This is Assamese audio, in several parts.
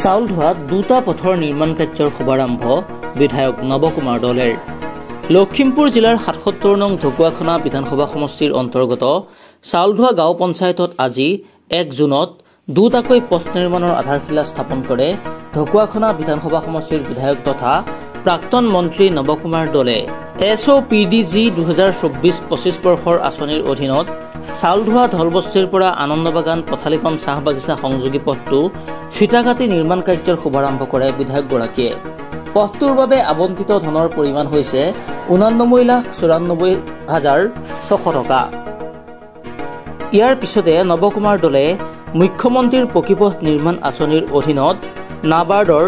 চাউলধোৱাত দুটা পথৰ নিৰ্মাণ কাৰ্যৰ শুভাৰম্ভ বিধায়ক নৱকুমাৰ দলেৰ। লখিমপুৰ জিলাৰ ৭৭ নং ঢকুৱাখানা বিধানসভা সমষ্টিৰ অন্তৰ্গত চাউলধোৱা গাঁও পঞ্চায়তত আজি ১ জুনত দুটাকৈ পথ নিৰ্মাণৰ আধাৰশিলা স্থাপন কৰে ঢকুৱাখানা বিধানসভা সমষ্টিৰ বিধায়ক তথা প্ৰাক্তন মন্ত্ৰী নৱকুমাৰ দলে। SOPDG 2024-25 বৰ্ষৰ আঁচনিৰ অধীনত চাউলধোৱা ধলবস্তিৰ পৰা আনন্দবাগান পথালিপাম চাহ বাগিচা সংযোগী পথটো ফিটাকাটি নিৰ্মাণ কাৰ্যৰ শুভাৰম্ভ কৰে বিধায়কগৰাকীয়ে। পথটোৰ বাবে আবণ্টিত ধনৰ পৰিমাণ হৈছে 89,94,600 টকা। ইয়াৰ পিছতে নৱকুমাৰ দলে মুখ্যমন্ত্ৰীৰ পকীপথ নিৰ্মাণ আঁচনিৰ অধীনত নাবাৰ্ডৰ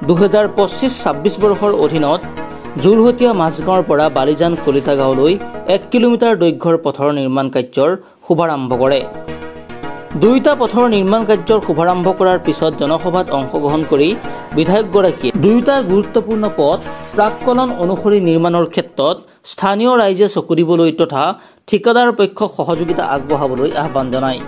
2025-26 বৰ্ষৰ অধীনত যোৰহতীয়া মাজগাঁৱৰ পৰা বালিজান কলিতা গাঁৱলৈ 1 কিলোমিটাৰ দৈৰ্ঘ্যৰ পথৰ নিৰ্মাণ কাৰ্যৰ শুভাৰম্ভ কৰে। দুয়োটা পথৰ নিৰ্মাণ কাৰ্যৰ শুভাৰম্ভ কৰাৰ পিছত জনসভাত অংশগ্ৰহণ কৰি বিধায়কগৰাকীয়ে দুয়োটা গুৰুত্বপূৰ্ণ পথ প্ৰাক্কলন অনুসৰি নিৰ্মাণৰ ক্ষেত্ৰত স্থানীয় ৰাইজে চকু দিবলৈ তথা ঠিকাদাৰ পক্ষক সহযোগিতা আগবঢ়াবলৈ আহ্বান জনায়।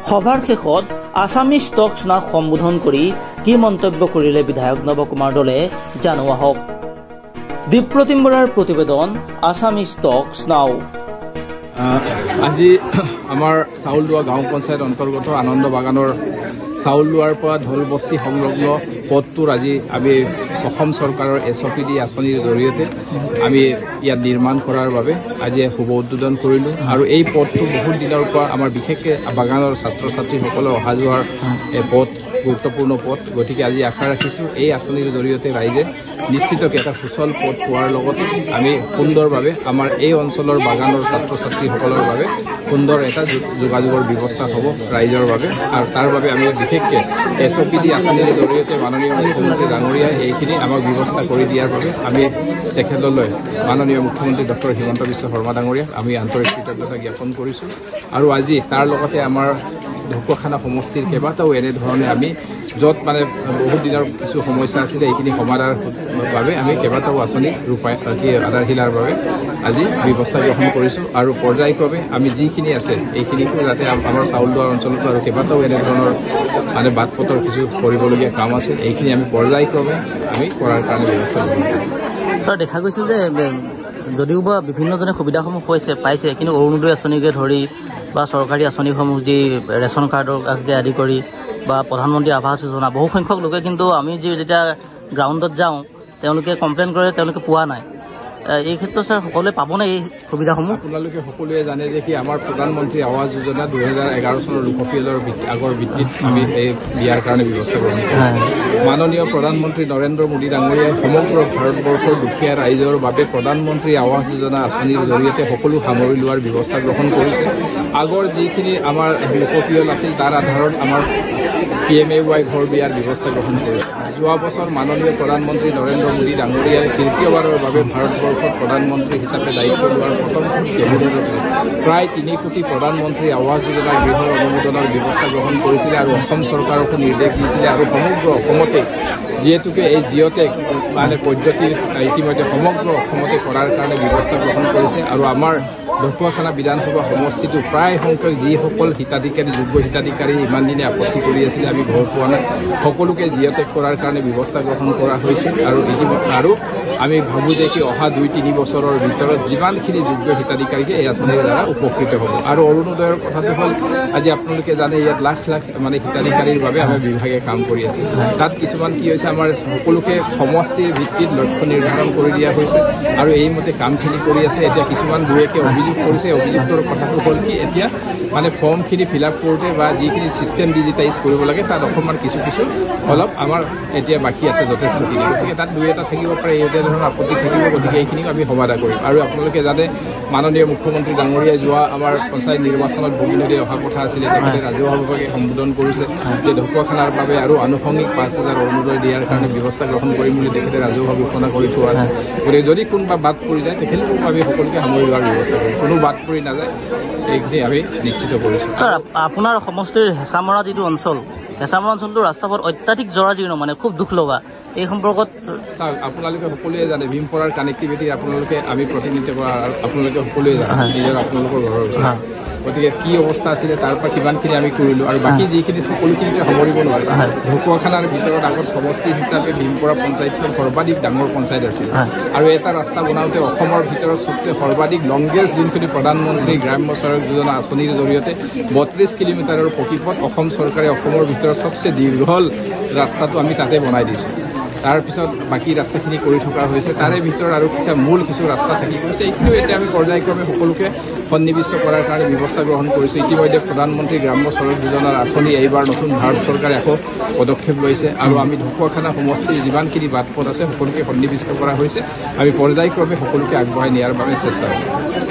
সভাৰ শেষত আছামী ষ্টকছ নাওক সম্বোধন কৰি কি মন্তব্য কৰিলে বিধায়ক নৱকুমাৰ দলে জানো আহক। দীপ্ৰতিম বৰাৰ প্ৰতিবেদন, আছামী ষ্টকছ নাও। আজি আমাৰ চাউলধোৱা গাঁও পঞ্চায়ত অন্তৰ্গত আনন্দ বাগানৰ চাউলধোৱাৰ পৰা ধলবস্তি সংলগ্ন পথটোৰ আজি আমি অসম চৰকাৰৰ SOPD আঁচনিৰ জৰিয়তে আমি ইয়াত নিৰ্মাণ কৰাৰ বাবে আজি শুভ উদ্বোধন কৰিলোঁ। আৰু এই পথটো বহুত দিনৰ পৰা আমাৰ বিশেষকৈ বাগানৰ ছাত্ৰ ছাত্ৰীসকলৰ অহা যোৱাৰ পথ, গুৰুত্বপূৰ্ণ পথ। গতিকে আজি আশা ৰাখিছোঁ এই আঁচনিৰ জৰিয়তে ৰাইজে নিশ্চিতকৈ এটা সুচল পথ পোৱাৰ লগতে আমি সুন্দৰভাৱে আমাৰ এই অঞ্চলৰ বাগানৰ ছাত্ৰ ছাত্ৰীসকলৰ বাবে সুন্দৰ এটা যোগাযোগৰ ব্যৱস্থা হ'ব ৰাইজৰ বাবে। আৰু তাৰ বাবে আমি বিশেষকৈ SOPD আঁচনিৰ জৰিয়তে মাননীয় মুখ্যমন্ত্ৰী ডাঙৰীয়াই এইখিনি আমাক ব্যৱস্থা কৰি দিয়াৰ বাবে আমি তেখেতলৈ মাননীয় মুখ্যমন্ত্ৰী ডক্টৰ হিমন্ত বিশ্ব শৰ্মা ডাঙৰীয়াক আমি আন্তৰিক কৃতজ্ঞতা জ্ঞাপন কৰিছোঁ। আৰু আজি তাৰ লগতে আমাৰ ঢকুৱাখানা সমষ্টিৰ কেইবাটাও এনেধৰণে আমি য'ত মানে বহুত দিনৰ কিছু সমস্যা আছিলে এইখিনি সমাধানৰ বাবে আমি কেইবাটাও আঁচনি আধাৰশিলাৰ বাবে আজি ব্যৱস্থা গ্ৰহণ কৰিছোঁ। আৰু পৰ্যায়ক্ৰমে আমি যিখিনি আছে এইখিনিকো যাতে আমাৰ চাউলধোৱা অঞ্চলতো আৰু কেইবাটাও এনেধৰণৰ মানে বাট পথৰ কিছু কৰিবলগীয়া কাম আছে, এইখিনি আমি পৰ্যায়ক্ৰমে আমি কৰাৰ কাৰণে ব্যৱস্থা গ্ৰহণ কৰিম। ছাৰ, দেখা গৈছিল যে যদিও বা বিভিন্নজনে সুবিধাসমূহ পাইছে, কিন্তু অৰুণোদয় আঁচনিকে ধৰি বা চৰকাৰী আঁচনিসমূহ যি ৰেচন কাৰ্ডৰ আদি কৰি বা প্ৰধানমন্ত্ৰী আৱাস যোজনা, বহু সংখ্যক লোকে কিন্তু আমি যেতিয়া গ্ৰাউণ্ডত যাওঁ তেওঁলোকে কমপ্লেইন কৰে তেওঁলোকে পোৱা নাই। এই ক্ষেত্ৰত ছাৰ সকলোৱে পাবনে এই সুবিধাসমূহ? আপোনালোকে সকলোৱে জানে যে কি আমাৰ প্ৰধানমন্ত্ৰী আৱাস যোজনা 2011 চনৰ লোকপিয়লৰ আগৰ ভিত্তিত আমি এই দিয়াৰ কাৰণে ব্যৱস্থা কৰিছোঁ। মাননীয় প্ৰধানমন্ত্ৰী নৰেন্দ্ৰ মোদী ডাঙৰীয়াই সমগ্ৰ ভাৰতবৰ্ষৰ দুখীয়া ৰাইজৰ বাবে প্ৰধানমন্ত্ৰী আৱাস যোজনা আঁচনিৰ জৰিয়তে সকলো সামৰি লোৱাৰ ব্যৱস্থা গ্ৰহণ কৰিছে। আগৰ যিখিনি আমাৰ লোকপিয়ল আছিল তাৰ আধাৰত আমাৰ PMAY ঘৰ দিয়াৰ ব্যৱস্থা গ্ৰহণ কৰিছে। যোৱা বছৰ মাননীয় প্ৰধানমন্ত্ৰী নৰেন্দ্ৰ মোদী ডাঙৰীয়াই তৃতীয়বাৰৰ বাবে ভাৰতবৰ্ষত প্ৰধানমন্ত্ৰী হিচাপে দায়িত্ব লোৱাৰ প্ৰথম কেবিনেটতে প্ৰায় 3 কোটি প্ৰধানমন্ত্ৰী আৱাস যোজনাৰ গৃহৰ অনুমোদনৰ ব্যৱস্থা গ্ৰহণ কৰিছিলে আৰু অসম চৰকাৰকো নিৰ্দেশ দিছিলে। আৰু সমগ্ৰ অসমতে যিহেতুকে এই জিঅ'টেক মানে পদ্ধতিৰ ইতিমধ্যে সমগ্ৰ অসমতে কৰাৰ কাৰণে ব্যৱস্থা গ্ৰহণ কৰিছে। আৰু আমাৰ ঢকুৱাখানা বিধানসভা সমষ্টিটো প্ৰায় সংখ্যক যিসকল হিতাধিকাৰী যোগ্য হিতাধিকাৰী ইমান দিনে আপত্তি কৰি আছিলে আমি ঘৰ পোৱা নাই, সকলোকে জিঅ'টেক কৰাৰ কাৰণে ব্যৱস্থা গ্ৰহণ কৰা হৈছিল। আৰু আমি ভাবোঁ যে কি অহা 2-3 বছৰৰ ভিতৰত যিমানখিনি যোগ্য হিতাধিকাৰীকে এই আঁচনিৰ দ্বাৰা উপকৃত হ'ব। আৰু অৰুণোদয়ৰ কথাটো হ'ল আজি আপোনালোকে জানে ইয়াত লাখ লাখ মানে হিতাধিকাৰীৰ বাবে আমাৰ বিভাগে কাম কৰি আছে। তাত কিছুমান কি হৈছে আমাৰ সকলোকে সমষ্টিৰ ভিত্তিত লক্ষ্য নিৰ্ধাৰণ কৰি দিয়া হৈছে আৰু এইমতে কামখিনি কৰি আছে। এতিয়া কিছুমান দুয়েকে অভিযোগ কৰিছে, অভিযোগটোৰ কথাটো হ'ল কি এতিয়া মানে ফৰ্মখিনি ফিল আপ কৰোঁতে বা যিখিনি ছিষ্টেম ডিজিটাইজ কৰিব লাগে তাত অকণমান কিছু অলপ আমাৰ এতিয়া বাকী আছে যথেষ্টখিনি। গতিকে তাত 2-এটা থাকিব পাৰে, এই ধৰণৰ আপত্তি থাকিব। গতিকে এইখিনিও আমি সমাধান কৰিম। আৰু আপোনালোকে জানে মাননীয় মুখ্যমন্ত্ৰী ডাঙৰীয়াই যোৱা আমাৰ পঞ্চায়ত নিৰ্বাচনত ভোগী নদী অহা কথা আছিলে, তেখেতে ৰাজহুৱাভাৱে সম্বোধন কৰিছে যে ঢকুৱাখানাৰ বাবে আৰু আনুষংগিক 5,000 অৰুণোদয় দিয়াৰ কাৰণে ব্যৱস্থা গ্ৰহণ কৰিম বুলি তেখেতে ৰাজহুৱা ঘোষণা কৰি থোৱা আছে। গতিকে যদি কোনোবা বাদ পৰি যায় তেখেতলোকক আমি সকলোকে সামৰি লোৱাৰ ব্যৱস্থা কৰিম, কোনো বাদ পৰি নাযায় এইখিনি আমি নিশ্চিত কৰিছোঁ। ছাৰ, আপোনাৰ সমষ্টিৰ হেঁচামৰা যিটো অঞ্চল, হেঁচামৰা অঞ্চলটো ৰাস্তাবোৰ অত্যাধিক জৰাজীৰ্ণ, মানে খুব দুখ লগা। এই সম্পৰ্কত চাওক, আপোনালোকে সকলোৱে জানে ভীমপৰাৰ কানেক্টিভিটি আপোনালোকে আমি প্ৰতিনিধিত্ব কৰা আপোনালোকে সকলোৱে জানে নিজৰ আপোনালোকৰ ঘৰৰ ওচৰত। গতিকে কি অৱস্থা আছিলে তাৰ পৰা কিমানখিনি আমি কৰিলোঁ আৰু বাকী যিখিনি সকলোখিনিতে সামৰিব নোৱাৰে ঢকুৱাখানাৰ ভিতৰত আগত সমষ্টি হিচাপে ভীমপৰা পঞ্চায়তখন সৰ্বাধিক ডাঙৰ পঞ্চায়ত আছিল আৰু এটা ৰাস্তা বনাওঁতে অসমৰ ভিতৰত চবচে সৰ্বাধিক লংগেষ্ট যোনখিনি প্ৰধানমন্ত্ৰী গ্ৰাম্য সড়ক যোজনা আঁচনিৰ জৰিয়তে 32 কিলোমিটাৰৰ পকীপথ অসম চৰকাৰে অসমৰ ভিতৰত চবচে দীঘল ৰাস্তাটো আমি তাতে বনাই দিছোঁ তাৰপিছত বাকী ৰাস্তাখিনি কৰি থকা হৈছে তাৰে ভিতৰত আৰু কিছু ৰাস্তা থাকি গৈছে এইখিনিও এতিয়া আমি পৰ্যায়ক্ৰমে সকলোকে সন্নিৱিষ্ট কৰাৰ কাৰণে ব্যৱস্থা গ্ৰহণ কৰিছোঁ ইতিমধ্যে প্ৰধানমন্ত্ৰী গ্ৰাম্য সড়ক যোজনাৰ আঁচনি এইবাৰ নতুন ভাৰত চৰকাৰে আকৌ পদক্ষেপ লৈছে আৰু আমি ঢকুৱাখানা সমষ্টিৰ যিমানখিনি বাট পথ আছে সকলোকে সন্নিৱিষ্ট কৰা হৈছে আমি পৰ্যায়ক্ৰমে সকলোকে আগবঢ়াই নিয়াৰ বাবে চেষ্টা কৰিম